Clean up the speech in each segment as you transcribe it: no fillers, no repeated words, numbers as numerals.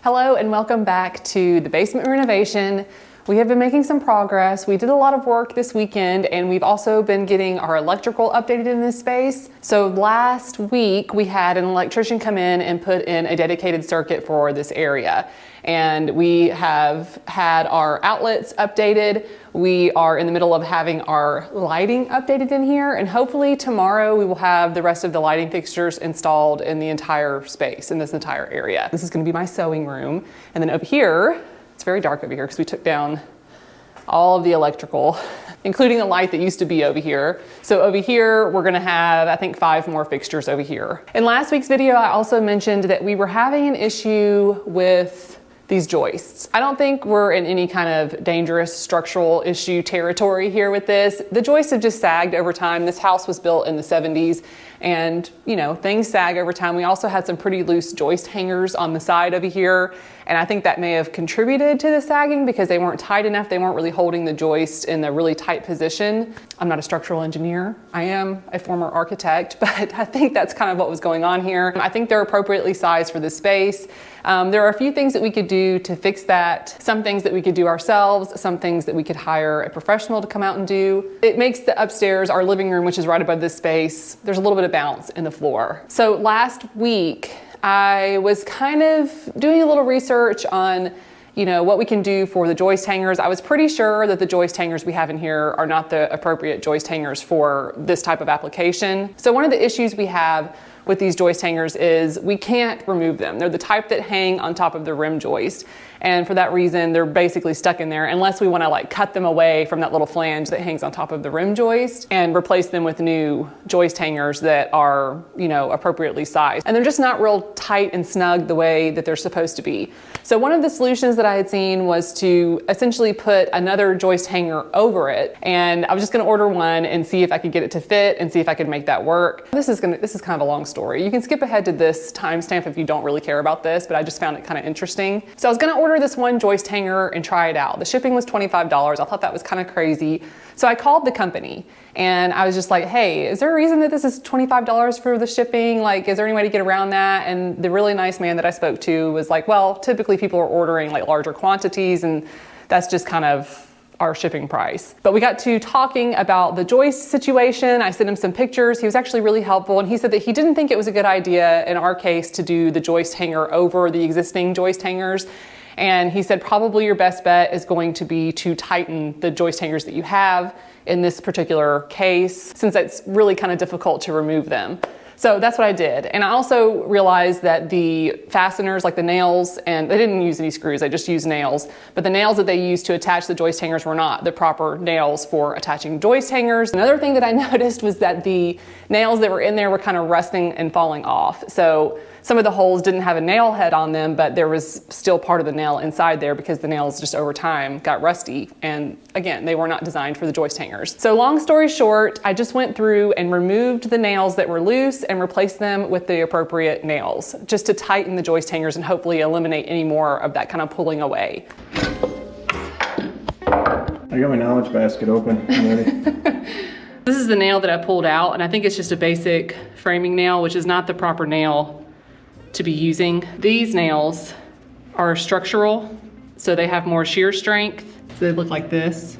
Hello and welcome back to the basement renovation. We have been making some progress. We did a lot of work this weekend and we've also been getting our electrical updated in this space. So last week we had an electrician come in and put in a dedicated circuit for this area. And we have had our outlets updated. We are in the middle of having our lighting updated in here, and hopefully tomorrow we will have the rest of the lighting fixtures installed in the entire space, in this entire area. This is gonna be my sewing room. And then over here, it's very dark over here because we took down all of the electrical, including the light that used to be over here. So over here, we're gonna have, I think, 5 more fixtures over here. In last week's video, I also mentioned that we were having an issue with these joists. I don't think we're in any kind of dangerous structural issue territory here with this. The joists have just sagged over time. This house was built in the 70s and, you know, things sag over time. We also had some pretty loose joist hangers on the side over here. And I think that may have contributed to the sagging because they weren't tight enough. They weren't really holding the joist in a really tight position. I'm not a structural engineer. I am a former architect, but I think that's kind of what was going on here. I think they're appropriately sized for this space. There are a few things that we could do to fix that. Some things that we could do ourselves, some things that we could hire a professional to come out and do. It makes the upstairs, our living room, which is right above this space, there's a little bit of bounce in the floor. So last week, I was kind of doing a little research on, you know, what we can do for the joist hangers. I was pretty sure that the joist hangers we have in here are not the appropriate joist hangers for this type of application. So one of the issues we have with these joist hangers is we can't remove them. They're the type that hang on top of the rim joist. And for that reason, they're basically stuck in there unless we want to like cut them away from that little flange that hangs on top of the rim joist and replace them with new joist hangers that are, you know, appropriately sized. And they're just not real tight and snug the way that they're supposed to be. So one of the solutions that I had seen was to essentially put another joist hanger over it. And I was just going to order one and see if I could get it to fit and see if I could make that work. This is kind of a long story. You can skip ahead to this timestamp if you don't really care about this, but I just found it kind of interesting. So I was going to order this one joist hanger and try it out. The shipping was $25. I thought that was kind of crazy. So I called the company and I was just like, hey, is there a reason that this is $25 for the shipping? Like, is there any way to get around that? And the really nice man that I spoke to was like, well, typically people are ordering like larger quantities and that's just kind of our shipping price. But we got to talking about the joist situation. I sent him some pictures. He was actually really helpful. And he said that he didn't think it was a good idea in our case to do the joist hanger over the existing joist hangers. And he said probably your best bet is going to be to tighten the joist hangers that you have in this particular case, since it's really kind of difficult to remove them. So that's what I did. And I also realized that the fasteners, like the nails, and they didn't use any screws, they just used nails, but the nails that they used to attach the joist hangers were not the proper nails for attaching joist hangers. Another thing that I noticed was that the nails that were in there were kind of rusting and falling off. So some of the holes didn't have a nail head on them, but there was still part of the nail inside there because the nails just over time got rusty. And again, they were not designed for the joist hangers. So long story short, I just went through and removed the nails that were loose and replaced them with the appropriate nails, just to tighten the joist hangers and hopefully eliminate any more of that kind of pulling away. I got my knowledge basket open. I'm ready. This is the nail that I pulled out, and I think it's just a basic framing nail, which is not the proper nail to be using. These nails are structural, so they have more shear strength. So they look like this.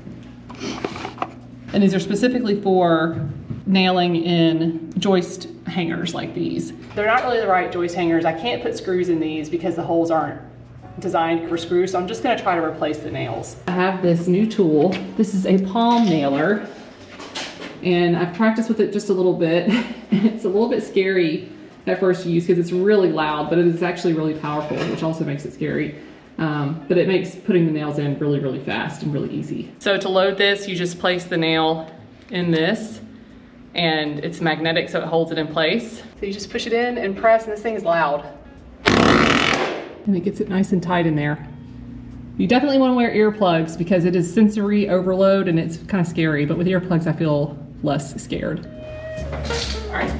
And these are specifically for nailing in joist hangers like these. They're not really the right joist hangers. I can't put screws in these because the holes aren't designed for screws, so I'm just gonna try to replace the nails. I have this new tool. This is a palm nailer, and I've practiced with it just a little bit. It's a little bit scary at first use because it's really loud, but it is actually really powerful, which also makes it scary. But it makes putting the nails in really, really fast and really easy. So to load this, you just place the nail in this, and it's magnetic, so it holds it in place. So you just push it in and press, and this thing is loud. And it gets it nice and tight in there. You definitely want to wear earplugs because it is sensory overload and it's kind of scary, but with earplugs I feel less scared. All right,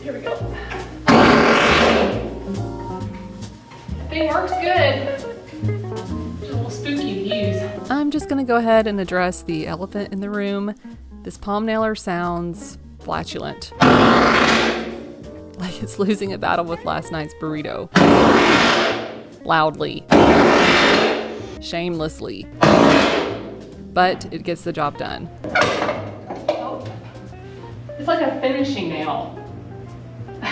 here we go. Thing works good. It's a little spooky to use. I'm just gonna go ahead and address the elephant in the room. This palm nailer sounds flatulent. Like it's losing a battle with last night's burrito. loudly, shamelessly, but it gets the job done. Oh. It's like a finishing nail. Look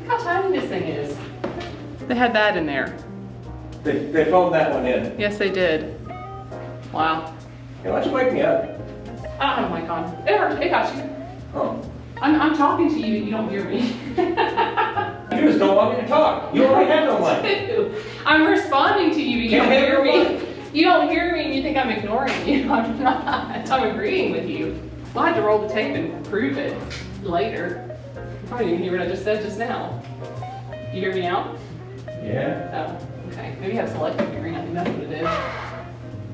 how tiny this thing is. They had that in there. They phoned that one in. Yes, they did. Wow. Hey, why don't you wake me up? I don't have a mic on. It got you. Oh. I'm talking to you, but you don't hear me. You just don't want me to talk. You already have no mic. I'm responding to you, but you Can't don't hear hear me. me. You don't hear me and you think I'm ignoring you. I'm not. I'm agreeing with you. We'll have to roll the tape and prove it later. You probably didn't hear what I just said just now. You hear me now? Yeah. Oh, okay. Maybe you have selective hearing. I think that's what it is.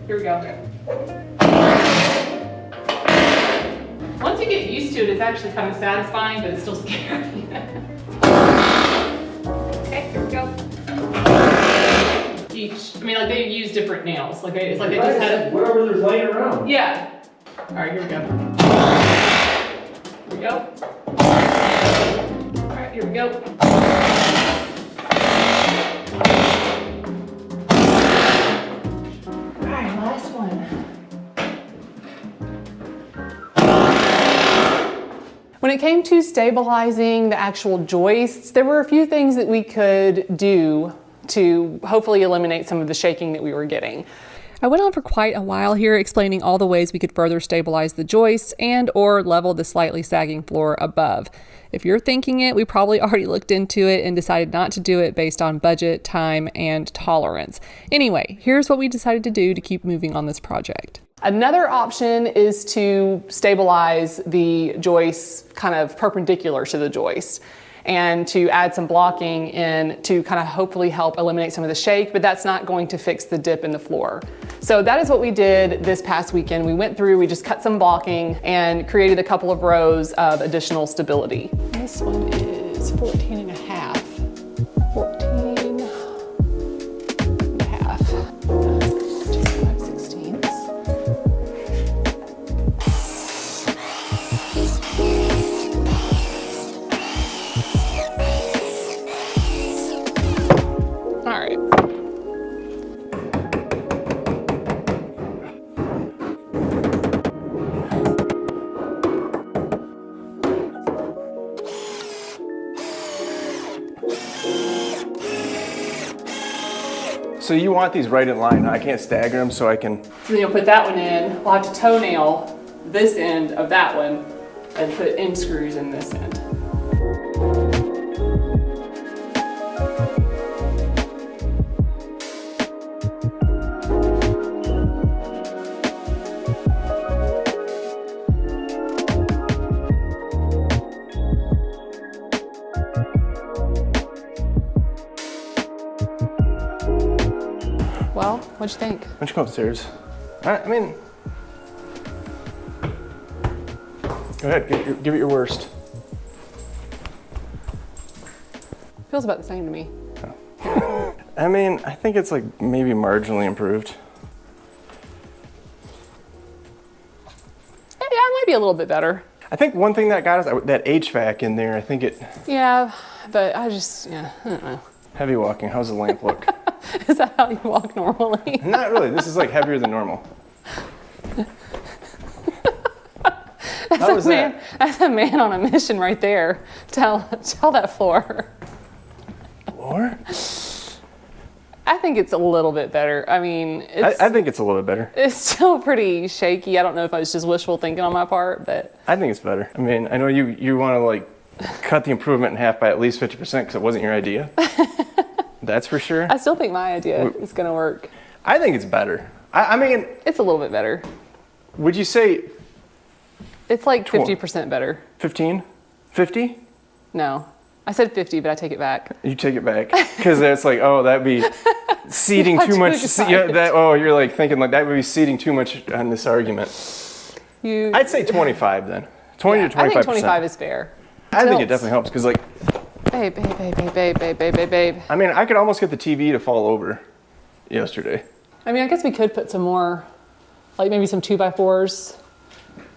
Here we go. Once you get used to it, it's actually kind of satisfying, but it's still scary. Okay, here we go. Like they use different nails. It's like they just had whatever there's laying around. Yeah. All right, here we go. Here we go. All right, here we go. All right, last one. When it came to stabilizing the actual joists, there were a few things that we could do to hopefully eliminate some of the shaking that we were getting. I went on for quite a while here explaining all the ways we could further stabilize the joists and or level the slightly sagging floor above. If you're thinking it, we probably already looked into it and decided not to do it based on budget, time, and tolerance. Anyway, here's what we decided to do to keep moving on this project. Another option is to stabilize the joists kind of perpendicular to the joist and to add some blocking in to kind of hopefully help eliminate some of the shake, but that's not going to fix the dip in the floor. So that is what we did this past weekend. We went through, we just cut some blocking and created a couple of rows of additional stability. This one is 14 and a half. 14 and a half. 2.5/16. All right. So you want these right in line. I can't stagger them so I can... So then you'll put that one in. We'll have to toenail this end of that one and put end screws in this end. Well, what'd you think? Why don't you come upstairs? I mean... Go ahead, give it your worst. Feels about the same to me. Oh. I mean, I think it's like maybe marginally improved. Yeah, it might be a little bit better. I think one thing that got us, that HVAC in there, I think it... Yeah, but I don't know. Heavy walking, how's the lamp look? Is that how you walk normally? Not really, this is like heavier than normal. How was that? That's a man on a mission right there. Tell that floor. Floor? I think it's a little bit better. I mean, I think it's a little bit better. It's still pretty shaky. I don't know if it's just wishful thinking on my part, but... I think it's better. I mean, I know you want to like cut the improvement in half by at least 50% because it wasn't your idea. That's for sure. I still think my idea is going to work. I think it's better. I mean... It's a little bit better. Would you say... It's like 50% better. 15? 50? No. I said 50, but I take it back. You take it back. Because it's like, oh, that'd be ceding too much. You're like thinking like that would be ceding too much on this argument. I'd say 25 then. 20 to 25%. I think 25 is fair. I think it definitely helps because like... Babe. I mean, I could almost get the TV to fall over yesterday. I mean, I guess we could put some more, like maybe some 2x4s.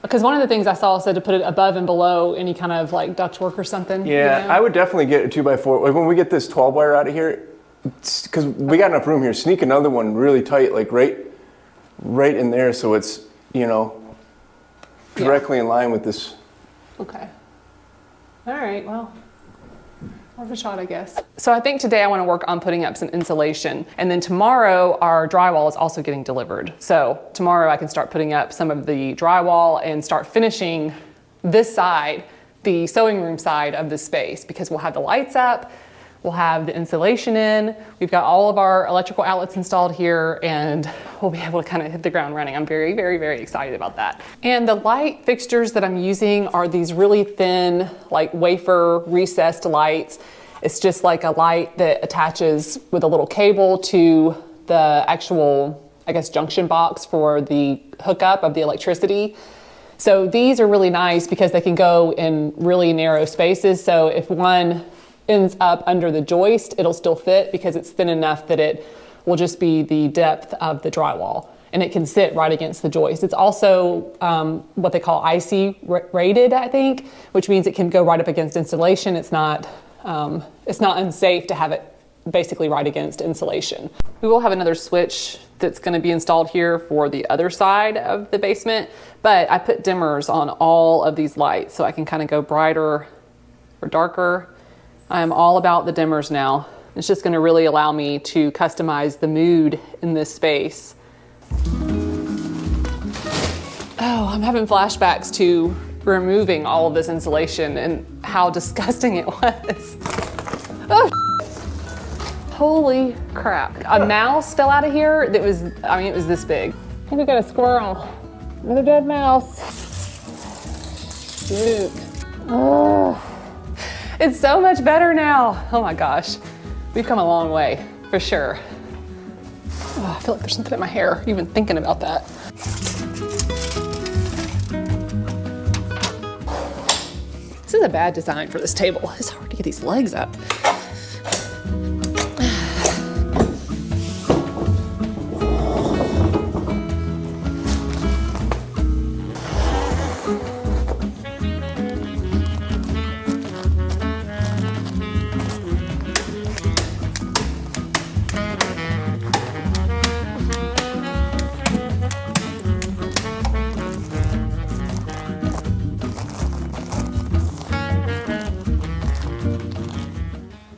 Because one of the things I saw said to put it above and below any kind of like ductwork or something. Yeah, you know? I would definitely get a 2x4. Like when we get this 12 wire out of here, because we got enough room here, sneak another one really tight, like right in there, so it's, directly in line with this. Okay. All right, well, worth a shot, I guess. So I think today I want to work on putting up some insulation, and then tomorrow our drywall is also getting delivered. So tomorrow I can start putting up some of the drywall and start finishing this side, the sewing room side of the space, because we'll have the lights up, we'll have the insulation in, we've got all of our electrical outlets installed here, and we'll be able to kind of hit the ground running. I'm very, very, very excited about that. And the light fixtures that I'm using are these really thin, like wafer recessed lights. It's just like a light that attaches with a little cable to the actual, I guess, junction box for the hookup of the electricity. So these are really nice because they can go in really narrow spaces. So if one ends up under the joist, it'll still fit because it's thin enough that it will just be the depth of the drywall, and it can sit right against the joist. It's also what they call IC rated, I think, which means it can go right up against insulation. It's not unsafe to have it basically right against insulation. We will have another switch that's going to be installed here for the other side of the basement, but I put dimmers on all of these lights so I can kind of go brighter or darker. I'm all about the dimmers now. It's just going to really allow me to customize the mood in this space. Oh, I'm having flashbacks to removing all of this insulation and how disgusting it was. Oh, holy crap. A mouse fell out of here that was, it was this big. I think we got a squirrel. Another dead mouse. Shoot. Oh. It's so much better now. Oh my gosh. We've come a long way, for sure. Oh, I feel like there's something in my hair, even thinking about that. This is a bad design for this table. It's hard to get these legs up.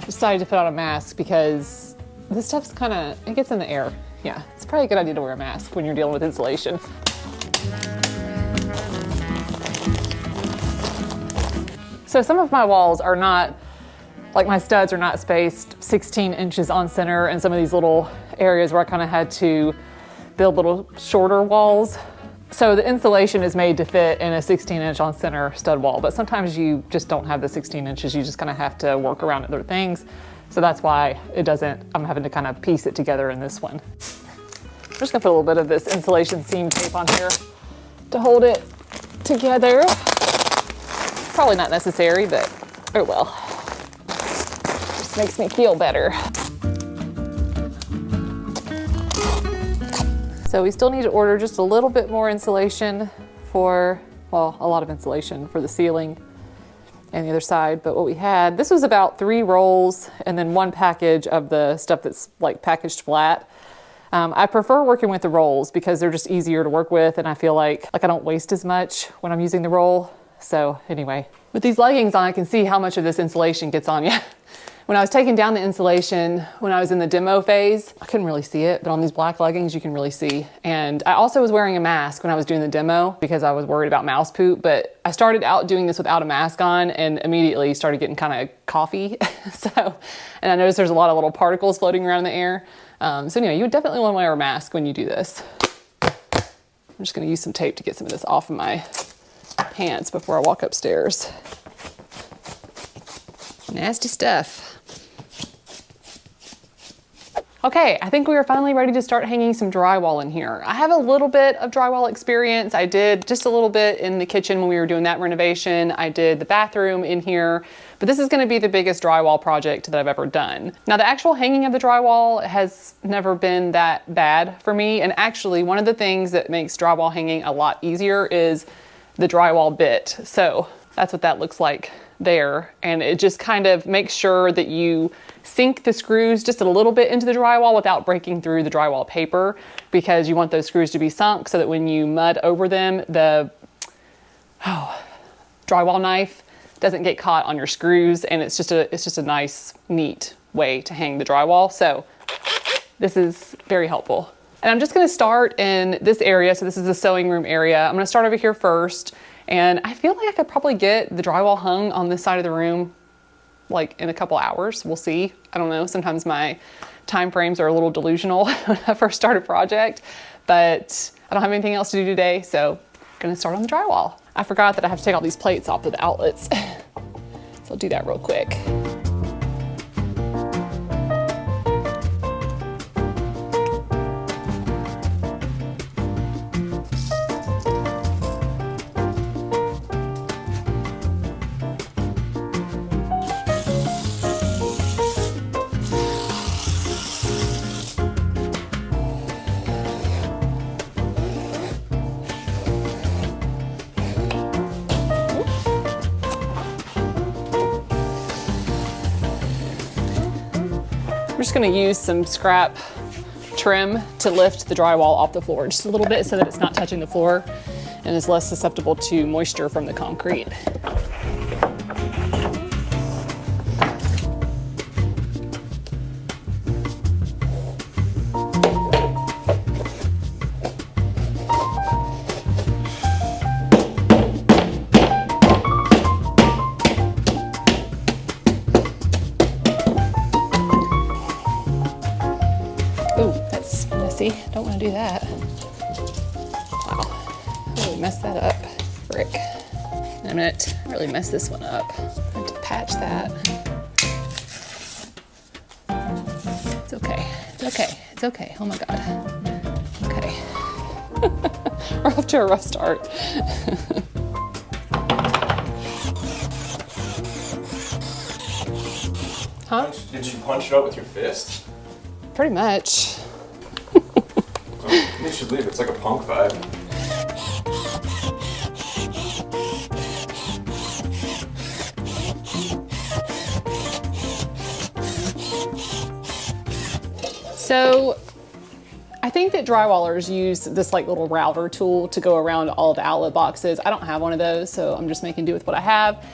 Decided to put on a mask because this stuff's it gets in the air. Yeah, it's probably a good idea to wear a mask when you're dealing with insulation. So some of my walls are not, like my studs are not spaced 16 inches on center, and some of these little areas where I kind of had to build little shorter walls. So the insulation is made to fit in a 16-inch on center stud wall, but sometimes you just don't have the 16 inches. You just kind of have to work around other things. So that's why I'm having to kind of piece it together in this one. I'm just gonna put a little bit of this insulation seam tape on here to hold it together. Probably not necessary, but oh well. Just makes me feel better. So we still need to order just a little bit more insulation for, well, a lot of insulation for the ceiling and the other side. But what we had, this was about 3 rolls and then 1 package of the stuff that's like packaged flat. I prefer working with the rolls because they're just easier to work with, and I feel like I don't waste as much when I'm using the roll. So anyway, with these leggings on, I can see how much of this insulation gets on you. When I was taking down the insulation, when I was in the demo phase, I couldn't really see it, but on these black leggings, you can really see. And I also was wearing a mask when I was doing the demo because I was worried about mouse poop, but I started out doing this without a mask on and immediately started getting kind of coughy. And I noticed there's a lot of little particles floating around in the air. So anyway, you would definitely want to wear a mask when you do this. I'm just gonna use some tape to get some of this off of my pants before I walk upstairs. Nasty stuff. Okay, I think we are finally ready to start hanging some drywall in here. I have a little bit of drywall experience. I did just a little bit in the kitchen when we were doing that renovation. I did the bathroom in here, but this is gonna be the biggest drywall project that I've ever done. Now, the actual hanging of the drywall has never been that bad for me. And actually, one of the things that makes drywall hanging a lot easier is the drywall bit. So that's what that looks like there. And it just kind of makes sure that you sink the screws just a little bit into the drywall without breaking through the drywall paper, because you want those screws to be sunk so that when you mud over them, the drywall knife doesn't get caught on your screws, and it's just a nice, neat way to hang the drywall. So this is very helpful. And I'm just gonna start in this area. So this is the sewing room area. I'm gonna start over here first. And I feel like I could probably get the drywall hung on this side of the room like in a couple hours. We'll see. I don't know. Sometimes my time frames are a little delusional when I first start a project, but I don't have anything else to do today. So I'm gonna start on the drywall. I forgot that I have to take all these plates off of the outlets. So I'll do that real quick. I'm just gonna use some scrap trim to lift the drywall off the floor just a little bit so that it's not touching the floor and is less susceptible to moisture from the concrete. Don't want to do that. Wow, I really messed that up. Frick. In a minute, I really messed this one up. I have to patch that. It's okay. It's okay. It's okay. Oh my God. Okay. We're off to a rough start. Huh? Did you punch it out with your fist? Pretty much. You should leave. It's like a punk vibe. So I think that drywallers use this like little router tool to go around all of the outlet boxes. I don't have one of those, so I'm just making do with what I have.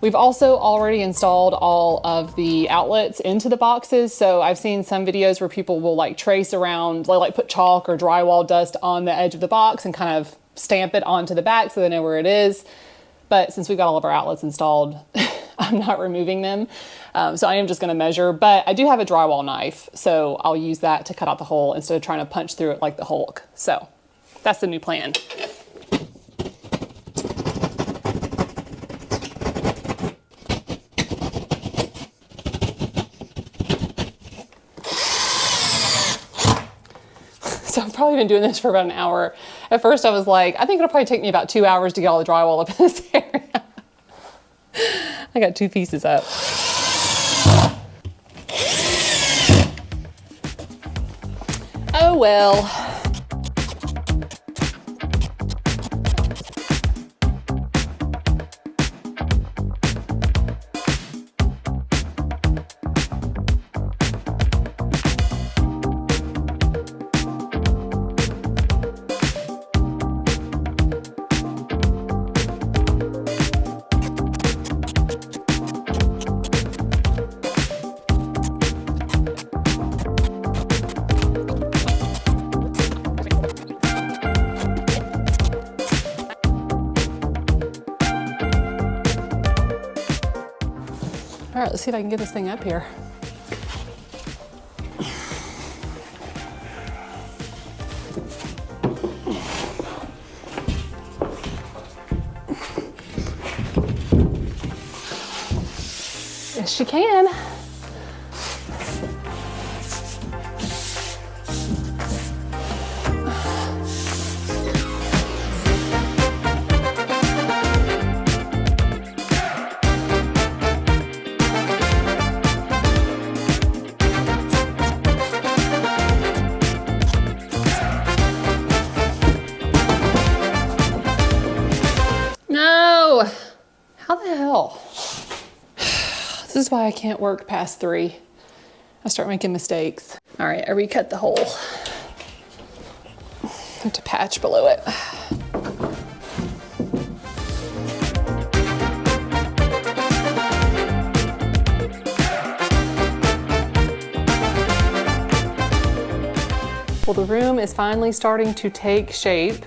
We've also already installed all of the outlets into the boxes. So I've seen some videos where people will like trace around, like put chalk or drywall dust on the edge of the box and kind of stamp it onto the back so they know where it is. But since we've got all of our outlets installed, I'm not removing them. So I am just gonna measure, but I do have a drywall knife. So I'll use that to cut out the hole instead of trying to punch through it like the Hulk. So that's the new plan. So I've probably been doing this for about an hour. At first I was like, I think it'll probably take me about 2 hours to get all the drywall up in this area. I got 2 pieces up. Oh well. All right, let's see if I can get this thing up here. Yes, she can. No! How the hell? This is why I can't work past 3. I start making mistakes. All right, I recut the hole. I have to patch below it. Well, the room is finally starting to take shape.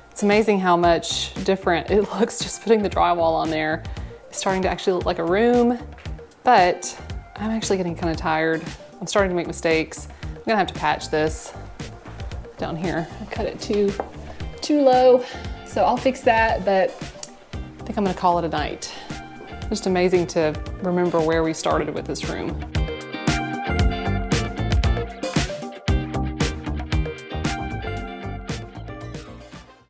It's amazing how much different it looks just putting the drywall on there. It's starting to actually look like a room, but I'm actually getting kind of tired. I'm starting to make mistakes. I'm gonna have to patch this down here. I cut it too low, so I'll fix that, but I think I'm gonna call it a night. Just amazing to remember where we started with this room.